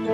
On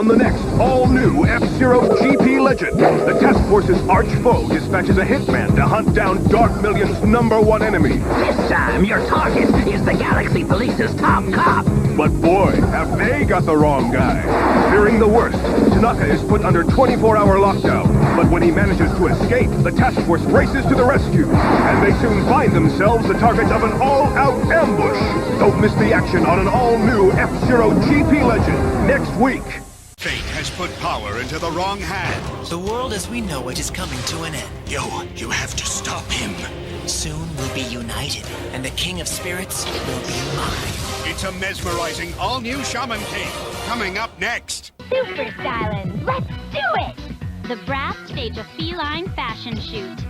the next all-new F-Zero GP Legend, the task force's arch foe dispatches a hitman to hunt down Dark Million's #1 enemy. This time, your target is the Galaxy Police's top cop. But boy, have they got the wrong guy. Fearing the worst, Tanaka is put under 24-hour lockdown. But when he manages to escape, the task force races to the rescue. And they soon find themselves the target of an all-out ambush. Don't miss the action on an all-new F-Zero GP Legend next week. Fate has put power into the wrong hands. The world as we know it is coming to an end. You have to stop him. Soon we'll be united, and the King of Spirits will be mine. It's a mesmerizing all-new Shaman King, coming up next. Super Stylin', let's do it! The Bratz stage a feline fashion shoot.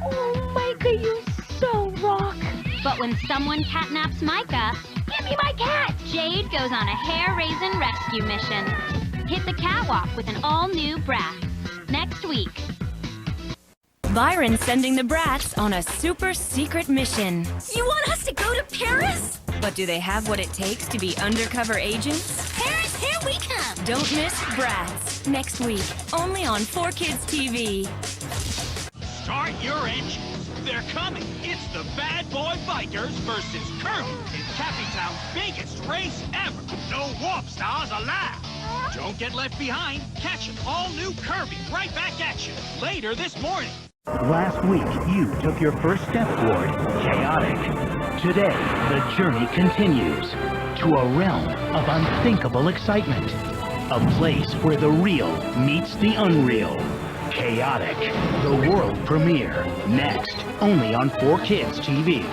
Oh, Micah, you so rock. But when someone catnaps Micah, give me my cat! Jade goes on a hair-raising rescue mission. Hit the catwalk with an all-new Bratz. Next week. Byron's sending the Bratz on a super secret mission. You want us to go to Paris? But do they have what it takes to be undercover agents? Paris, here we come! Don't miss Bratz next week, only on 4Kids TV. Start your engines. They're coming. It's the Bad Boy Bikers versus Kirby in Cappytown's biggest race ever. No warp stars allowed. Don't get left behind. Catch an all-new Kirby right back at you later this morning. Last week, you took your first step toward chaotic. Today, the journey continues to a realm of unthinkable excitement. A place where the real meets the unreal. Chaotic, the world premiere, next, only on 4Kids TV.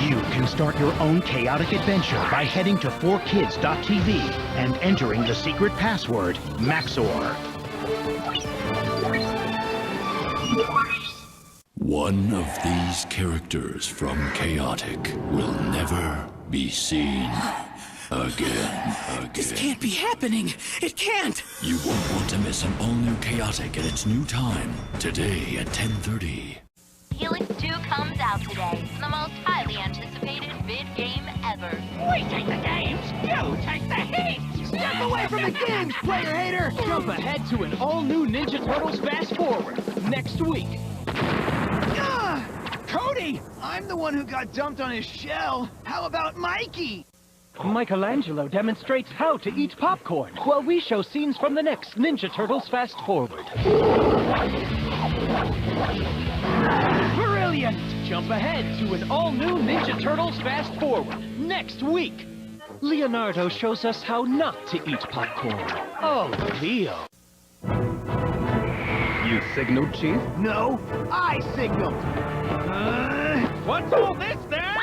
You can start your own chaotic adventure by heading to 4kids.tv and entering the secret password, Maxor. One of these characters from Chaotic will never be seen again. This can't be happening. It can't. You won't want to miss an all-new Chaotic at its new time, today at 10:30. Helix 2 comes out today. The most highly anticipated vid game ever. We take the games. You take the heat. Step away from the games, player hater. Jump ahead to an all-new Ninja Turtles Fast Forward next week. Cody! I'm the one who got dumped on his shell. How about Mikey? Michelangelo demonstrates how to eat popcorn while we show scenes from the next Ninja Turtles Fast Forward. Brilliant! Jump ahead to an all-new Ninja Turtles Fast Forward next week. Leonardo shows us how not to eat popcorn. Oh, Leo. You signaled, Chief? No, I signaled. What's all this there?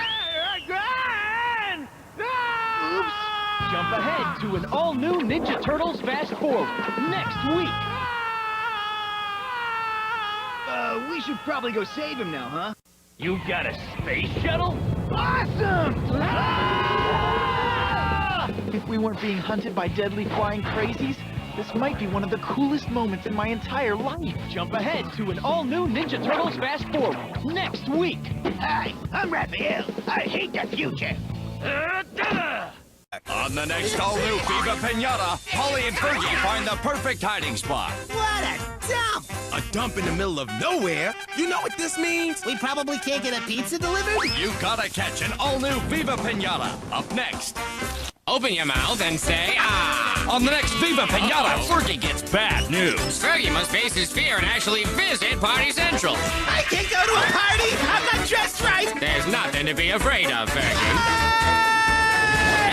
Oops. Jump ahead to an all-new Ninja Turtles Fast Forward next week. We should probably go save him now, huh? You got a space shuttle? Awesome! If we weren't being hunted by deadly flying crazies, this might be one of the coolest moments in my entire life. Jump ahead to an all-new Ninja Turtles Fast Forward next week. Hi, I'm Raphael. I hate the future. On the next all-new Viva Piñata, Holly and Fergie find the perfect hiding spot. What a dump! A dump in the middle of nowhere? You know what this means? We probably can't get a pizza delivered? You gotta catch an all-new Viva Piñata. Up next. Open your mouth and say, ah! On the next Viva Piñata, Fergie gets bad news. Fergie must face his fear and actually visit Party Central. I can't go to a party! I'm not dressed right! There's nothing to be afraid of, Fergie.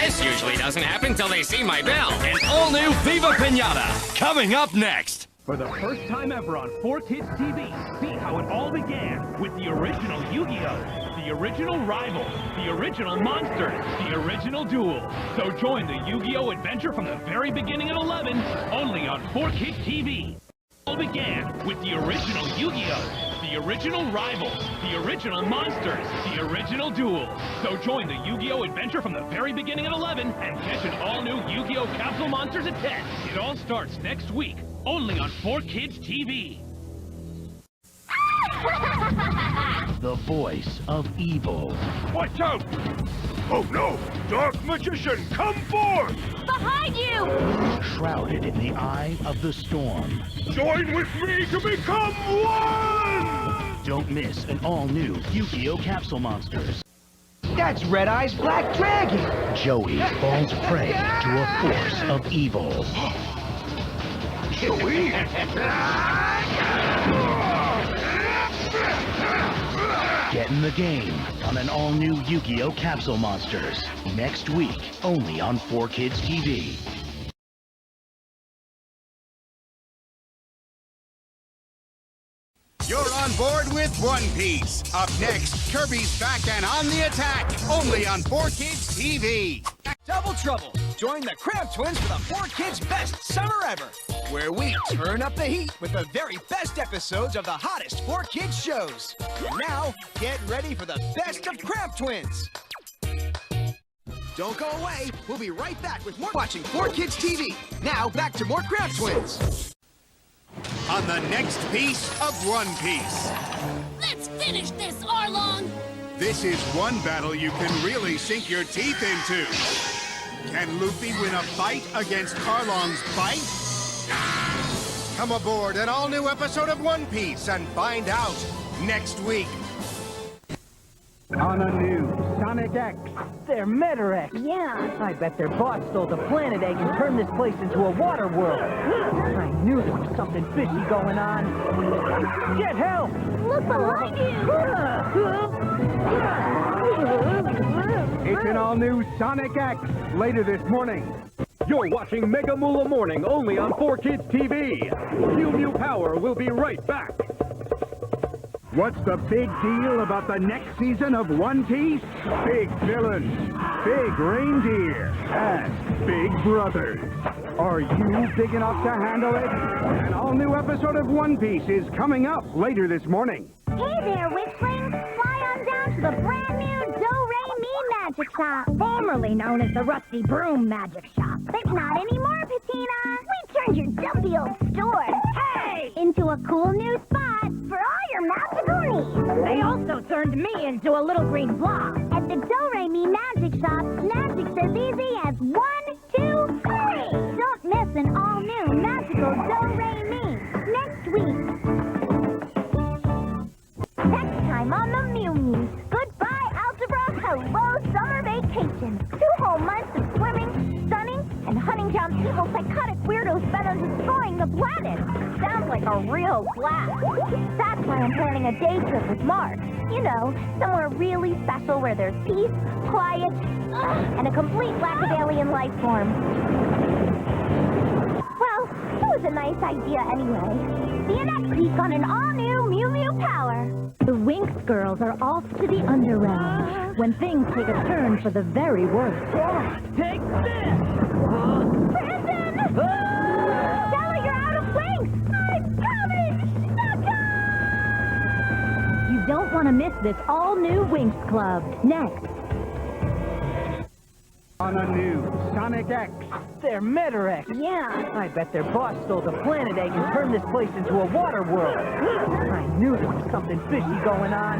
This usually doesn't happen till they see my bell. An all-new Viva Piñata, coming up next. For the first time ever on 4Kids TV, see how it all began with the original Yu-Gi-Oh! The original Rivals, the original Monsters, the original Duel. So join the Yu-Gi-Oh! Adventure from the very beginning at 11, only on 4Kids TV. It all began with the original Yu-Gi-Oh! the original rivals, the original monsters, the original duels. So join the Yu-Gi-Oh! Adventure from the very beginning at 11 and catch an all-new Yu-Gi-Oh! Capsule Monsters at 10. It all starts next week, only on 4Kids TV. The voice of evil. Watch out! Oh no! Dark Magician, come forth! Behind you! Shrouded in the eye of the storm. Join with me to become one! Don't miss an all-new Yu-Gi-Oh! Capsule Monsters. That's Red Eye's Black Dragon! Joey falls prey to a force of evil. Joey? Get in the game on an all-new Yu-Gi-Oh! Capsule Monsters. Next week, only on 4Kids TV. You're on board with One Piece. Up next, Kirby's back and on the attack. Only on 4Kids TV. Double trouble! Join the Cramp Twins for the 4Kids Best Summer Ever, where we turn up the heat with the very best episodes of the hottest 4Kids shows. And now, get ready for the best of Cramp Twins. Don't go away. We'll be right back with more watching 4Kids TV. Now, back to more Cramp Twins. On the next piece of One Piece. Let's finish this, Arlong! This is one battle you can really sink your teeth into. Can Luffy win a fight against Arlong's bite? Come aboard an all-new episode of One Piece and find out next week. On a new Sonic X. They're Metarex. Yeah. I bet their boss stole the planet egg and turned this place into a water world. I knew there was something fishy going on. Get help! Look behind you! It's an all-new Sonic X, later this morning. You're watching Mega Moolah Morning only on 4Kids TV. Mew Mew Power will be right back. What's the big deal about the next season of One Piece? Big villains, big reindeer, and big brothers. Are you big enough to handle it? An all-new episode of One Piece is coming up later this morning. Hey there, Witchlings! Fly on down to the brand new DoReMi Magic Shop, formerly known as the Rusty Broom Magic Shop. But not anymore, Patina. We turned your dumpy old store, hey, into a cool new spot for all your magical needs. They also turned me into a little green blob. At the DoReMi Magic Shop, magic's as easy as 1, 2, 3. Don't miss an all-new magical DoReMi next week. Next time on the Mew Mew. Goodbye, Algebra. Hello, summer vacation. 2 whole months of swimming, stunning, and hunting down evil psychotic weirdos bent on destroying the planet. Sounds like a real blast. That's why I'm planning a day trip with Mark. You know, somewhere really special where there's peace, quiet, and a complete lack of alien life form. Well, it was a nice idea anyway. See you next week on an all-new Mew Mew Power. The Winx girls are off to the underground when things take a turn for the very worst. Take this! Brandon! Stella, you're out of Winx! I'm coming! Sucker! You don't want to miss this all-new Winx Club. Next. On a new Sonic X. They're Metarex. Yeah. I bet their boss stole the planet egg and turned this place into a water world. I knew there was something fishy going on.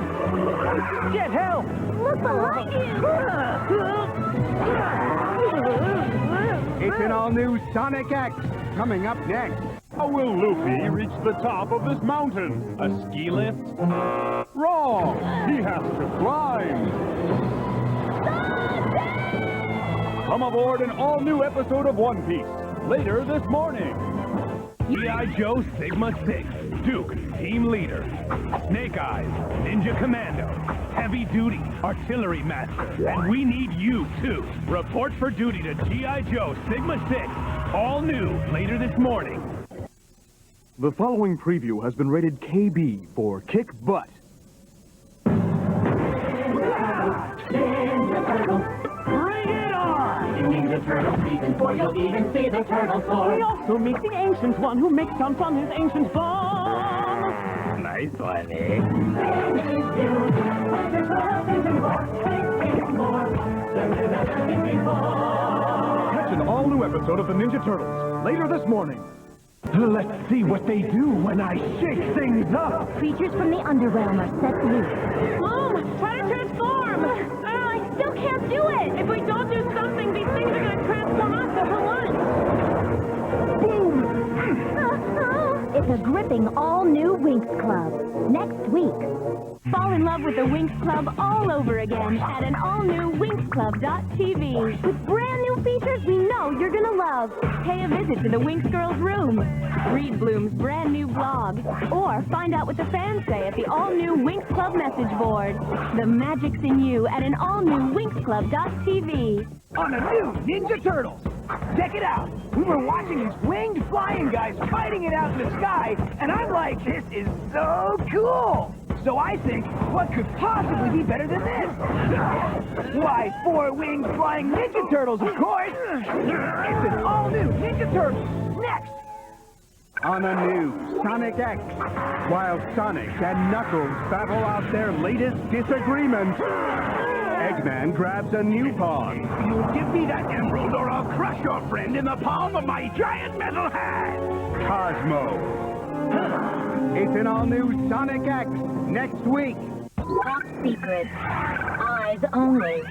Get help! Look behind you! It's an all-new Sonic X, coming up next. How will Luffy reach the top of this mountain? A ski lift? Wrong! He has to climb! Come aboard an all-new episode of One Piece, later this morning. G.I. Joe Sigma 6, Duke, Team Leader. Snake Eyes, Ninja Commando, Heavy Duty, Artillery Master. And we need you, too. Report for duty to G.I. Joe Sigma 6, all new, later this morning. The following preview has been rated KB for Kick Butt. The turtle season 4, you'll even see the turtle soar. We also meet the ancient one who makes some from his ancient form. Nice very funny. Catch an all-new episode of the Ninja Turtles later this morning. Let's see what they do when I shake things up. Creatures from the underrealm are set loose. Mom, try to transform! I still can't do it! If we don't do something, these things are gonna transform us for lunch! Boom! It's a gripping all-new Winx Club. Next week. Fall in love with the Winx Club all over again at an all-new WinxClub.tv. With brand new features we know you're gonna love. Pay a visit to the Winx Girls' room. Read Bloom's brand new blog. Or find out what the fans say at the all-new Winx Club message board. The magic's in you at an all-new WinxClub.tv. On a new Ninja Turtles. Check it out. We were watching these winged flying guys fighting it out in the sky, and I'm like, this is so cool. So I think, what could possibly be better than this? Why, 4 winged flying Ninja Turtles, of course. It's an all-new Ninja Turtles. Next. On a new Sonic X, while Sonic and Knuckles battle out their latest disagreement, Eggman grabs a new pawn. You give me that emerald or I'll crush your friend in the palm of my giant metal hand! Cosmo. It's an all-new Sonic X next week. Top secret. Eyes only.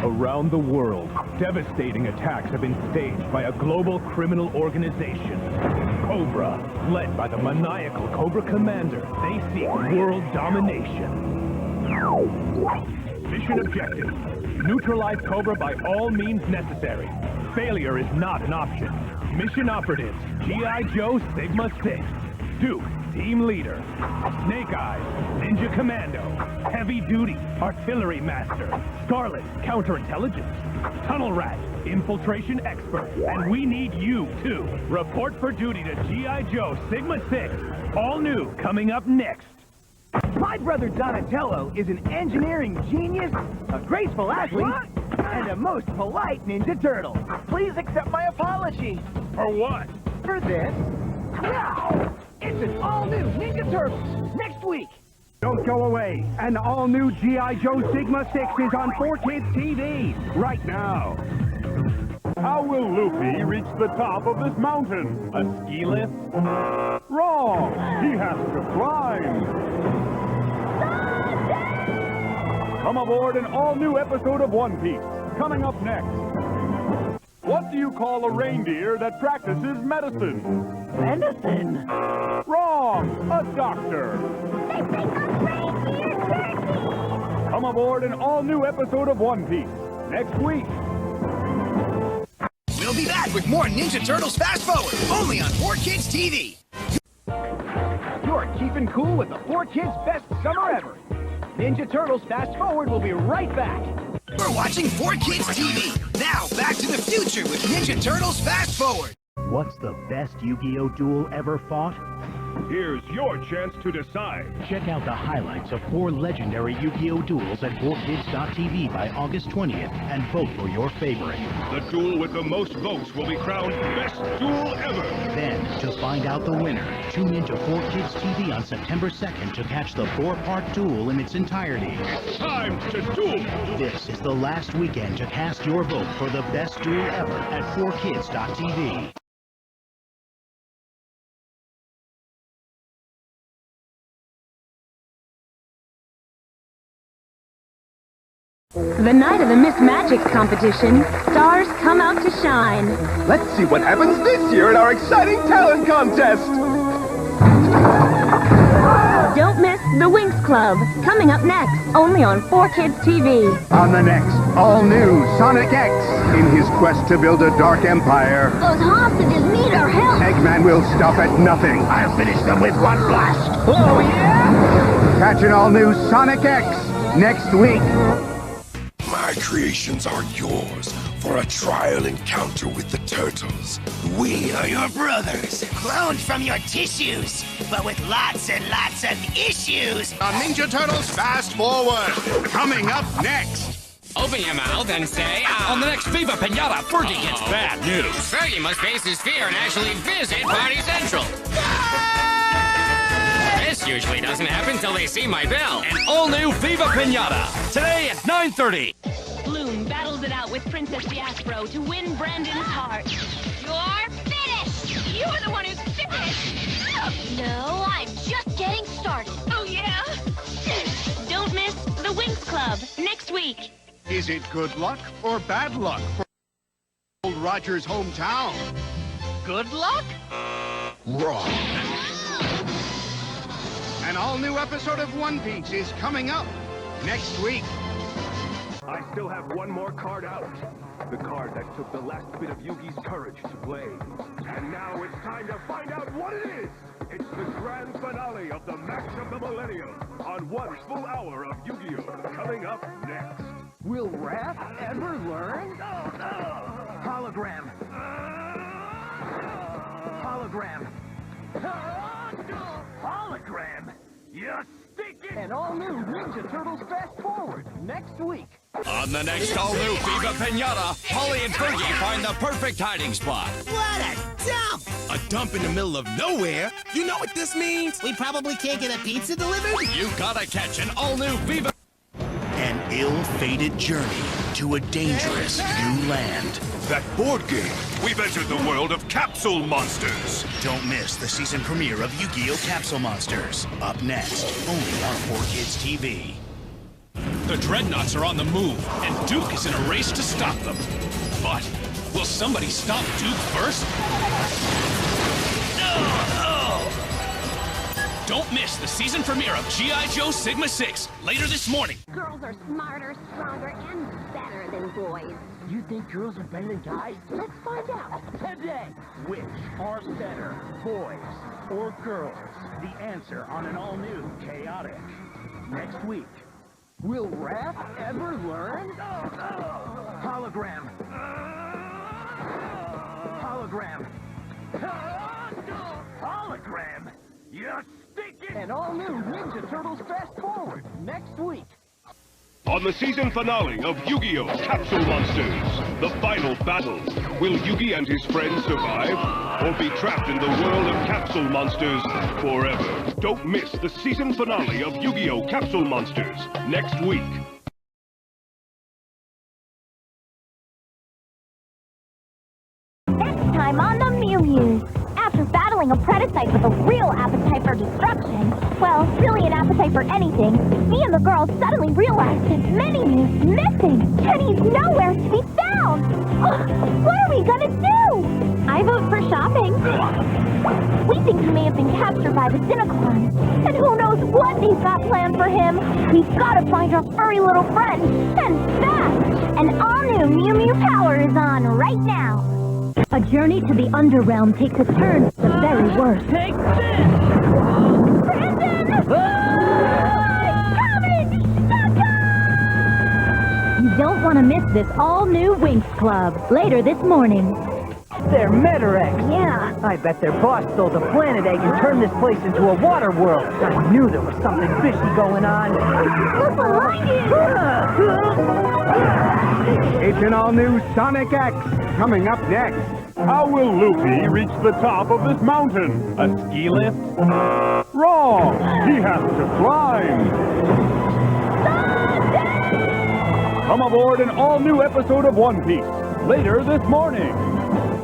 Around the world, devastating attacks have been staged by a global criminal organization. Cobra, led by the maniacal Cobra Commander, they seek world domination. Mission objective: neutralize Cobra by all means necessary. Failure is not an option. Mission operatives: G.I. Joe Sigma 6, Duke, Team Leader, Snake Eyes, Ninja Commando, Heavy Duty, Artillery Master, Scarlet, Counterintelligence, Tunnel Rat, Infiltration Expert, and we need you, too. Report for duty to G.I. Joe Sigma 6, all new, coming up next. My brother Donatello is an engineering genius, a graceful athlete, and a most polite Ninja Turtle. Please accept my apology. For what? For this. Now, it's an all-new Ninja Turtles next week. Don't go away. An all-new G.I. Joe Sigma 6 is on 4Kids TV right now. How will Luffy reach the top of this mountain? A ski lift? Wrong! He has to climb! Come aboard an all-new episode of One Piece, coming up next. What do you call a reindeer that practices medicine? Medicine? Wrong! A doctor! They think I'm reindeer turkey! Come aboard an all-new episode of One Piece, next week. We'll be back with more Ninja Turtles Fast Forward, only on 4Kids TV. You're keeping cool with the 4Kids Best Summer Ever. Ninja Turtles Fast Forward will be right back. We're watching 4Kids TV. Now, back to the future with Ninja Turtles Fast Forward. What's the best Yu-Gi-Oh! Duel ever fought? Here's your chance to decide. Check out the highlights of 4 legendary Yu-Gi-Oh! Duels at 4Kids.tv by August 20th and vote for your favorite. The duel with the most votes will be crowned Best Duel Ever. Then, to find out the winner, tune into 4Kids TV on September 2nd to catch the 4-part duel in its entirety. It's time to duel! This is the last weekend to cast your vote for the best duel ever at 4Kids.tv. The night of the Miss Magics competition, stars come out to shine. Let's see what happens this year at our exciting talent contest! Don't miss the Winx Club, coming up next, only on 4Kids TV. On the next, all-new Sonic X. In his quest to build a dark empire, Those hostages need our help! Eggman will stop at nothing. I'll finish them with one blast. Oh, yeah? Catch an all-new Sonic X next week. My creations are yours for a trial encounter with the Turtles. We are your brothers. Cloned from your tissues, but with lots and lots of issues. On Ninja Turtles Fast Forward, coming up next. Open your mouth and say, On the next Viva Piñata, Fergie gets bad news. Fergie must face his fear and actually visit Party Central. This usually doesn't happen till they see my bell. An all-new Viva Piñata, today at 9:30. Bloom battles it out with Princess Diaspro to win Brandon's heart. You're finished! You're the one who's finished! No, I'm just getting started. Oh, yeah? Don't miss the Winx Club next week. Is it good luck or bad luck for old Roger's hometown? Good luck? Wrong. An all-new episode of One Piece is coming up next week. I still have one more card out. The card that took the last bit of Yugi's courage to play. And now it's time to find out what it is. It's the grand finale of the Match of the Millennium on 1 full hour of Yu-Gi-Oh! Coming up next. Will Raph ever learn? Hologram. Hologram. Hologram. You stick it! And all new Ninja Turtles Fast Forward next week. On the next all-new Viva Piñata, Holly and Fergie find the perfect hiding spot. What a dump! A dump in the middle of nowhere? You know what this means? We probably can't get a pizza delivered? You gotta catch an all-new Viva... An ill-fated journey to a dangerous new land. That board game. We've entered the world of Capsule Monsters. Don't miss the season premiere of Yu-Gi-Oh! Capsule Monsters. Up next, only on 4Kids TV. The Dreadnoughts are on the move, and Duke is in a race to stop them. But will somebody stop Duke first? Don't miss the season premiere of G.I. Joe Sigma 6 later this morning. Girls are smarter, stronger, and better than boys. You think girls are better than guys? Let's find out today. Which are better, boys or girls? The answer on an all-new Chaotic. Next week. Will Raph ever learn? Hologram. Hologram. Hologram. You stick it! And all new Ninja Turtles Fast Forward next week. On the season finale of Yu-Gi-Oh! Capsule Monsters, the final battle. Will Yugi and his friends survive, or be trapped in the world of Capsule Monsters forever? Don't miss the season finale of Yu-Gi-Oh! Capsule Monsters next week. Next time on the Mew Mew. After battling a prototype with a real appetite for destruction, well, really an appetite for anything, me and the girls suddenly realized that Mini-Mew's missing, and he's nowhere to be found! What are we gonna do? I vote for shopping. We think he may have been captured by the Cineclone, and who knows what he's got planned for him. We've gotta find our furry little friend, and fast! An all-new Mew Mew Power is on right now. A journey to the underrealm takes a turn for the very worst. Take this! Brandon! Coming! You don't want to miss this all-new Winx Club later this morning. They're Metarex. Yeah. I bet their boss stole the planet egg and turned this place into a water world. I knew there was something fishy going on. Look behind you! It's an all-new Sonic X coming up next. How will Luffy reach the top of this mountain? A ski lift? Wrong! He has to climb! Come aboard an all-new episode of One Piece later this morning.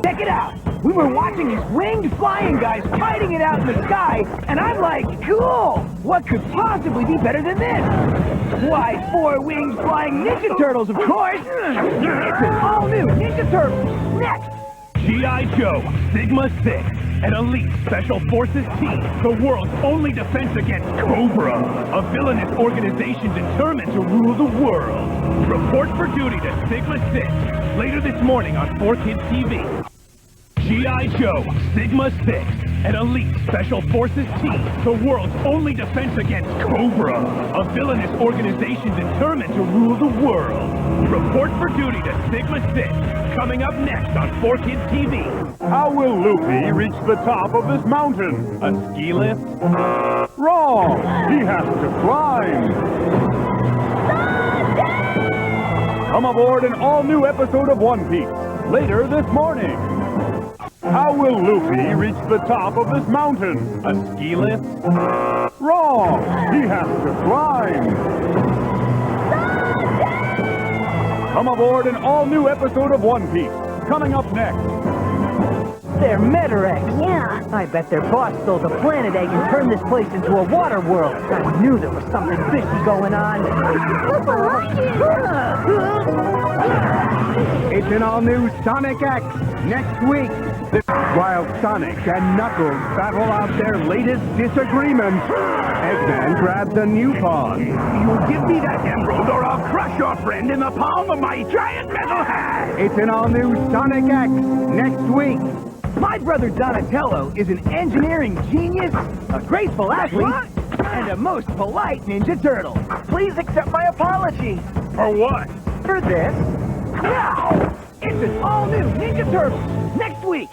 Check it out! We were watching these winged flying guys fighting it out in the sky, and I'm like, cool! What could possibly be better than this? Why, 4 winged flying Ninja Turtles, of course! It's an all-new Ninja Turtles! Next! G.I. Joe Sigma 6, an elite special forces team, the world's only defense against Cobra, a villainous organization determined to rule the world. Report for duty to Sigma 6 later this morning on 4Kids TV. G.I. Joe Sigma 6, an elite special forces team, the world's only defense against Cobra, a villainous organization determined to rule the world. Report for duty to Sigma 6, coming up next on 4Kids TV. How will Luffy reach the top of this mountain? A ski lift? Wrong! He has to climb! Come aboard an all-new episode of One Piece later this morning. How will Luffy reach the top of this mountain? A ski lift? Wrong! He has to climb! Come aboard an all-new episode of One Piece. Coming up next. They're Metarex. Yeah. I bet their boss stole the planet egg and turned this place into a water world. I knew there was something fishy going on. It's an all-new Sonic X next week. While Sonic and Knuckles battle out their latest disagreement, Eggman grabs a new pawn. You give me that emerald or I'll crush your friend in the palm of my giant metal hand! It's an all-new Sonic X next week. My brother Donatello is an engineering genius, a graceful athlete, and a most polite Ninja Turtle. Please accept my apology. For what? For this. Now, it's an all-new Ninja Turtle next week.